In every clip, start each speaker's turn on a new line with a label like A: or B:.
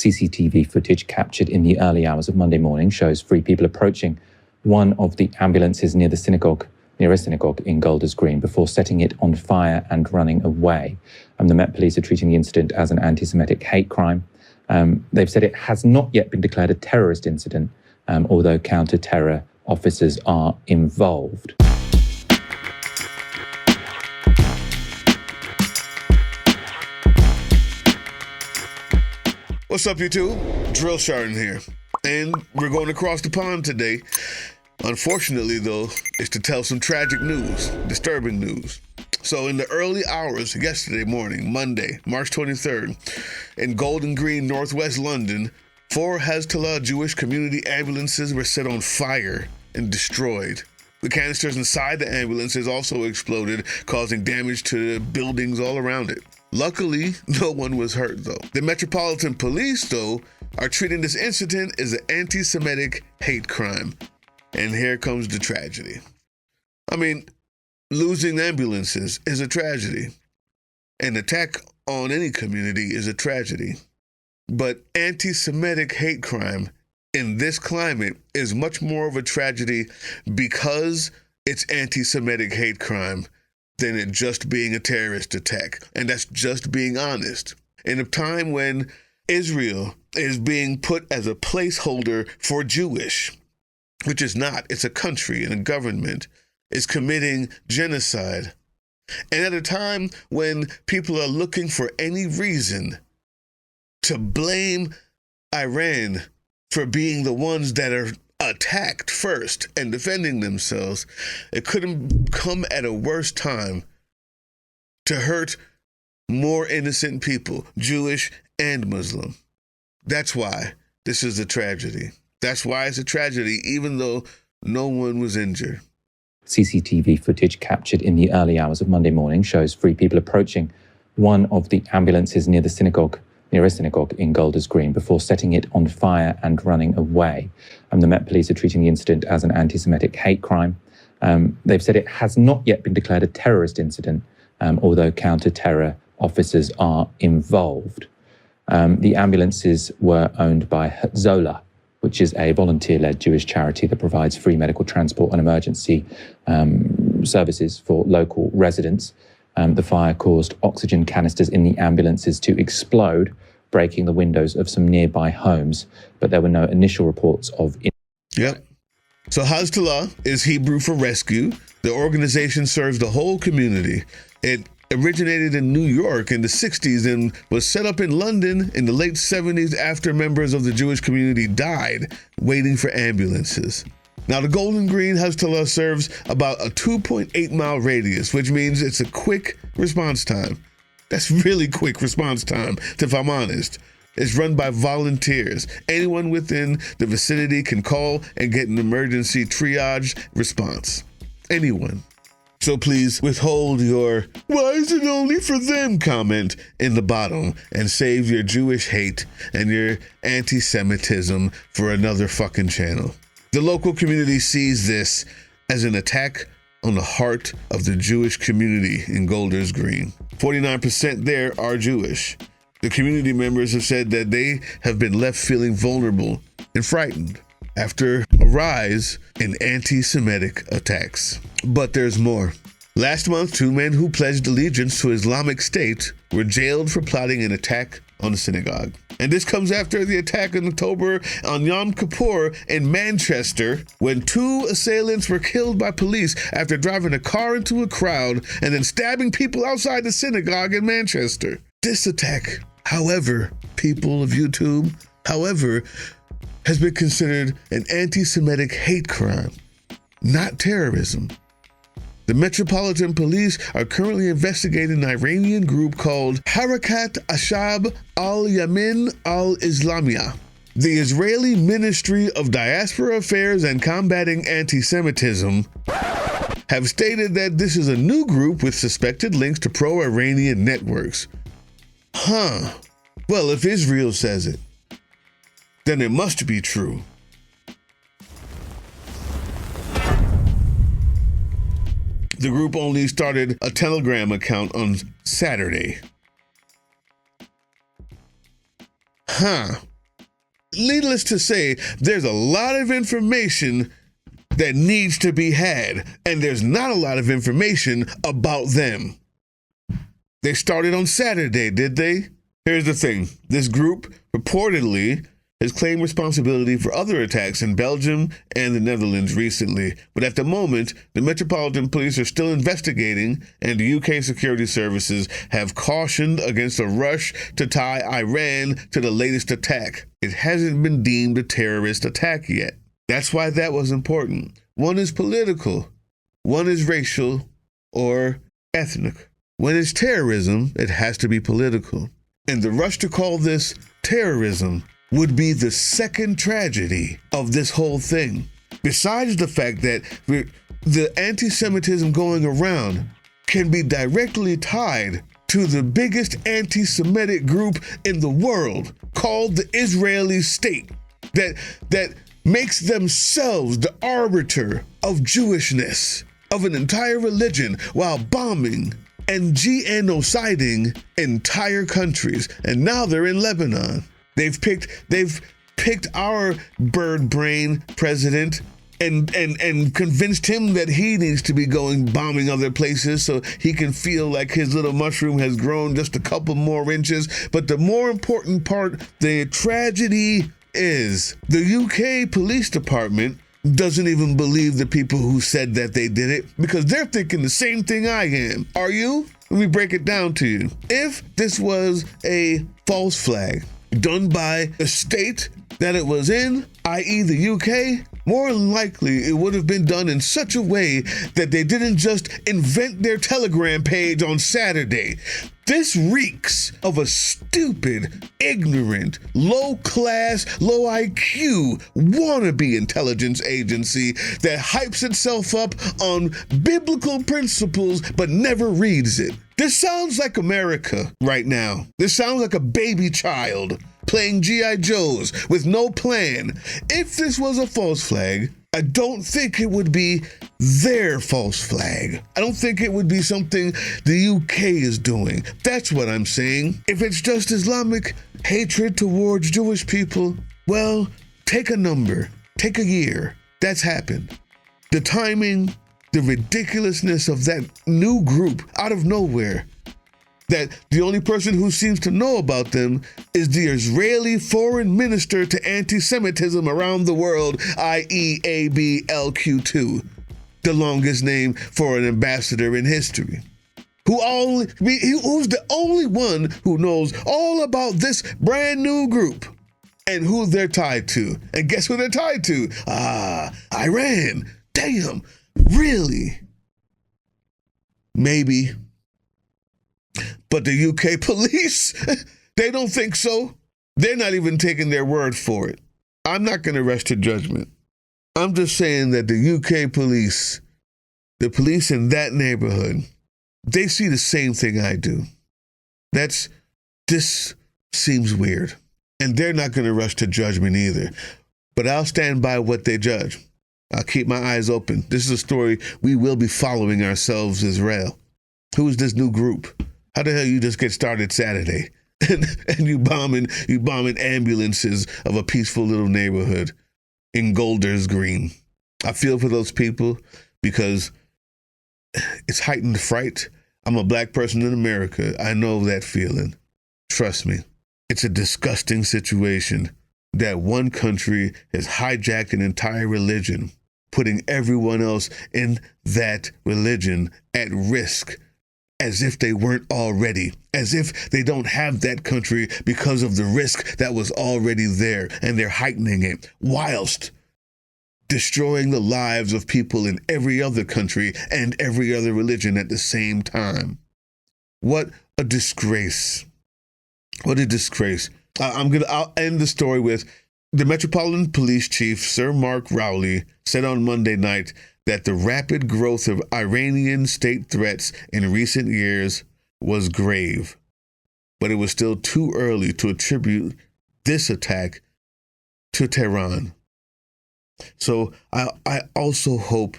A: CCTV footage captured in the early hours of Monday morning shows three people approaching one of the ambulances near a synagogue in Golders Green before setting it on fire and running away. The Met Police are treating the incident as an anti-Semitic hate crime. They've said it has not yet been declared a terrorist incident, although counter-terror officers are involved.
B: What's up, YouTube? Drill Sergeant here. And we're going across the pond today. Unfortunately, though, it's to tell some tragic news, disturbing news. So in the early hours yesterday morning, Monday, March 23rd, in Golden Green, northwest London, 4 Hatzola Jewish community ambulances were set on fire and destroyed. The canisters inside the ambulances also exploded, causing damage to buildings all around it. Luckily, no one was hurt, though. The Metropolitan Police, though, are treating this incident as an anti-Semitic hate crime. And here comes the tragedy. I mean, losing ambulances is a tragedy. An attack on any community is a tragedy. But anti-Semitic hate crime in this climate is much more of a tragedy because it's anti-Semitic hate crime than it just being a terrorist attack. And that's just being honest. In a time when Israel is being put as a placeholder for Jewish, which is not, it's a country and a government, is committing genocide. And at a time when people are looking for any reason to blame Iran for being the ones that are attacked first and defending themselves, it couldn't come at a worse time to hurt more innocent people, Jewish and Muslim. That's why this is a tragedy. That's why it's a tragedy, even though no one was injured.
A: CCTV footage captured in the early hours of Monday morning shows 3 people approaching one of the ambulances near a synagogue in Golders Green before setting it on fire and running away. The Met Police are treating the incident as an anti-Semitic hate crime. They've said it has not yet been declared a terrorist incident, although counter-terror officers are involved. The ambulances were owned by Hatzola, which is a volunteer-led Jewish charity that provides free medical transport and emergency services for local residents. The fire caused oxygen canisters in the ambulances to explode, breaking the windows of some nearby homes, but there were no initial reports of...
B: Yep. So Hatzola is Hebrew for rescue. The organization serves the whole community. It originated in New York in the 60s and was set up in London in the late 70s after members of the Jewish community died waiting for ambulances. Now, the Golden Green Hatzola serves about a 2.8-mile radius, which means it's a quick response time. That's really quick response time, if I'm honest. It's run by volunteers. Anyone within the vicinity can call and get an emergency triage response. Anyone. So please withhold your "why is it only for them" comment in the bottom and save your Jewish hate and your anti-Semitism for another fucking channel. The local community sees this as an attack on the heart of the Jewish community in Golders Green. 49% there are Jewish. The community members have said that they have been left feeling vulnerable and frightened after a rise in anti-Semitic attacks. But there's more. Last month, 2 men who pledged allegiance to Islamic State were jailed for plotting an attack on the synagogue. And this comes after the attack in October on Yom Kippur in Manchester, when 2 assailants were killed by police after driving a car into a crowd and then stabbing people outside the synagogue in Manchester. This attack, however, people of YouTube, has been considered an anti-Semitic hate crime, not terrorism. The Metropolitan Police are currently investigating an Iranian group called Harakat Ashab al-Yamin al-Islamia. The Israeli Ministry of Diaspora Affairs and Combating Antisemitism have stated that this is a new group with suspected links to pro-Iranian networks. Well, if Israel says it, then it must be true. The group only started a Telegram account on Saturday. Needless to say, there's a lot of information that needs to be had, and there's not a lot of information about them. They started on Saturday, did they? Here's the thing. This group reportedly has claimed responsibility for other attacks in Belgium and the Netherlands recently. But at the moment, the Metropolitan Police are still investigating, and the UK security services have cautioned against a rush to tie Iran to the latest attack. It hasn't been deemed a terrorist attack yet. That's why that was important. One is political, one is racial or ethnic. When it's terrorism, it has to be political. And the rush to call this terrorism would be the second tragedy of this whole thing. Besides the fact that the anti-Semitism going around can be directly tied to the biggest anti-Semitic group in the world, called the Israeli state, that makes themselves the arbiter of Jewishness, of an entire religion, while bombing and genociding entire countries. And now they're in Lebanon. They've picked our bird brain president and convinced him that he needs to be going bombing other places so he can feel like his little mushroom has grown just a couple more inches. But the more important part, the tragedy is the UK police department doesn't even believe the people who said that they did it, because they're thinking the same thing I am. Are you? Let me break it down to you. If this was a false flag done by the state that it was in, i.e. the UK, more than likely it would have been done in such a way that they didn't just invent their Telegram page on Saturday. This reeks of a stupid, ignorant, low-class, low-IQ wannabe intelligence agency that hypes itself up on biblical principles but never reads it. This sounds like America right now. This sounds like a baby child playing G.I. Joes with no plan. If this was a false flag, I don't think it would be their false flag. I don't think it would be something the UK is doing. That's what I'm saying. If it's just Islamic hatred towards Jewish people, well, take a number, take a year. That's happened. The timing, the ridiculousness of that new group out of nowhere, that the only person who seems to know about them is the Israeli foreign minister to anti-Semitism around the world, i.e. ABLQ2, the longest name for an ambassador in history, who's the only one who knows all about this brand new group and who they're tied to. And guess who they're tied to? Iran. Damn, really? Maybe. But the UK police, they don't think so. They're not even taking their word for it. I'm not going to rush to judgment. I'm just saying that the UK police, the police in that neighborhood, they see the same thing I do. This seems weird. And they're not going to rush to judgment either. But I'll stand by what they judge. I'll keep my eyes open. This is a story we will be following ourselves, Israel. Who is this new group? How the hell you just get started Saturday and you bombing ambulances of a peaceful little neighborhood in Golders Green? I feel for those people because it's heightened fright. I'm a black person in America. I know that feeling. Trust me. It's a disgusting situation that one country has hijacked an entire religion, putting everyone else in that religion at risk, as if they weren't already, as if they don't have that country because of the risk that was already there, and they're heightening it whilst destroying the lives of people in every other country and every other religion at the same time. What a disgrace. What a disgrace. I'll end the story with the Metropolitan Police Chief, Sir Mark Rowley, said on Monday night that the rapid growth of Iranian state threats in recent years was grave, but it was still too early to attribute this attack to Tehran. So I also hope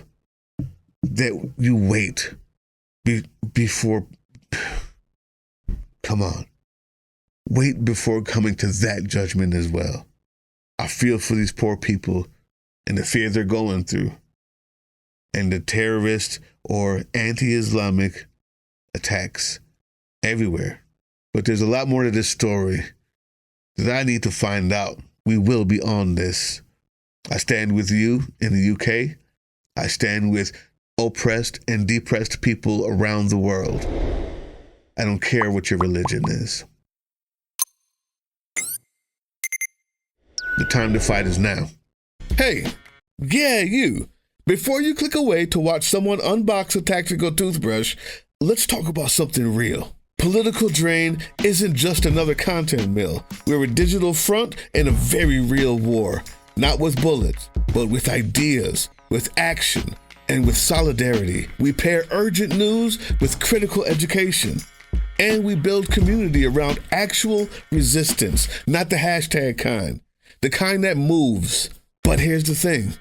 B: that you wait before, come on, wait before coming to that judgment as well. I feel for these poor people and the fear they're going through and the terrorist or anti-Islamic attacks everywhere. But there's a lot more to this story that I need to find out. We will be on this. I stand with you in the UK. I stand with oppressed and depressed people around the world. I don't care what your religion is. The time to fight is now. Hey, yeah, you. Before you click away to watch someone unbox a tactical toothbrush, let's talk about something real. Political Drain isn't just another content mill. We're a digital front in a very real war. Not with bullets, but with ideas, with action, and with solidarity. We pair urgent news with critical education. And we build community around actual resistance, not the hashtag kind. The kind that moves. But here's the thing.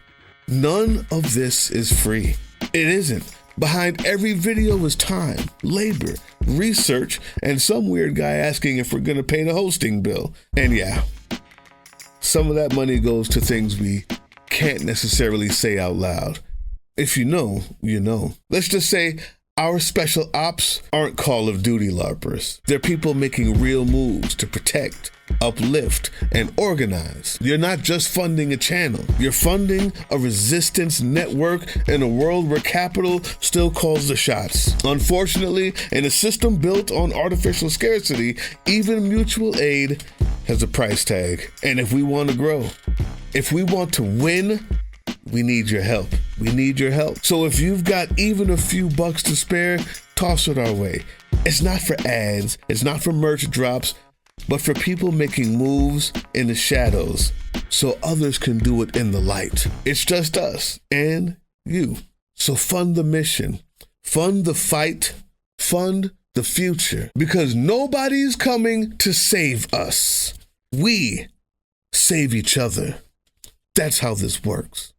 B: None of this is free. It isn't. Behind every video is time, labor, research, and some weird guy asking if we're gonna pay the hosting bill. And yeah, some of that money goes to things we can't necessarily say out loud. If you know, you know. Let's just say our special ops aren't Call of Duty LARPers. They're people making real moves to protect, uplift, and organize. You're not just funding a channel. You're funding a resistance network in a world where capital still calls the shots. Unfortunately, in a system built on artificial scarcity, even mutual aid has a price tag. And if we want to grow, if we want to win, we need your help. We need your help. So if you've got even a few bucks to spare, toss it our way. It's not for ads. It's not for merch drops, but for people making moves in the shadows so others can do it in the light. It's just us and you. So fund the mission, fund the fight, fund the future, because nobody's coming to save us. We save each other. That's how this works.